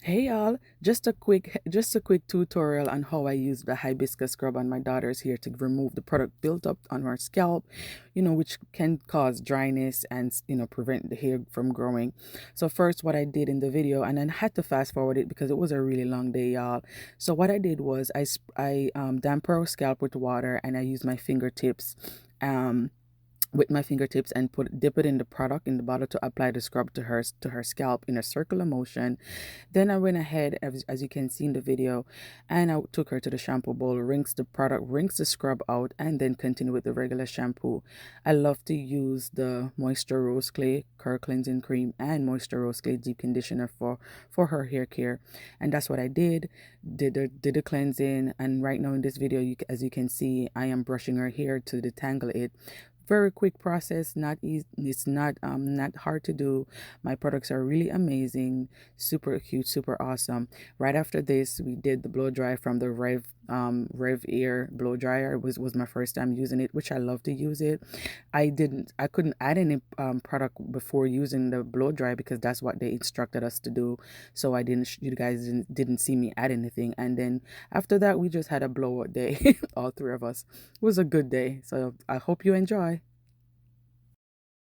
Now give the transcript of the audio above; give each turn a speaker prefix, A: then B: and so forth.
A: Hey y'all, just a quick tutorial on how I use the hibiscus scrub on my daughter's hair to remove the product built up on her scalp, which can cause dryness and prevent the hair from growing. So first what I did in the video, and then I had to fast forward it because it was a really long day, y'all. So what I did was I damp her scalp with water, and I used my fingertips. Um, with my fingertips and dip it in the product in the bottle to apply the scrub to her scalp in a circular motion. Then I went ahead, as you can see in the video, and I took her to the shampoo bowl, rinse the scrub out, and then continue with the regular shampoo. I love to use the Moisture Rose Clay Curl Cleansing Cream and Moisture Rose Clay Deep Conditioner for her hair care, and that's what I did. Did the cleansing, and right now in this video, as you can see, I am brushing her hair to detangle it. Very quick process, not easy. It's not hard to do. My products are really amazing, super cute, super awesome. Right after this, we did the blow dry from the Rev Air blow dryer. It was my first time using it, which I love to use it. I couldn't add any product before using the blow dry because that's what they instructed us to do. So I didn't you guys didn't see me add anything. And then after that, we just had a blowout day, all three of us. It was a good day. So I hope you enjoy.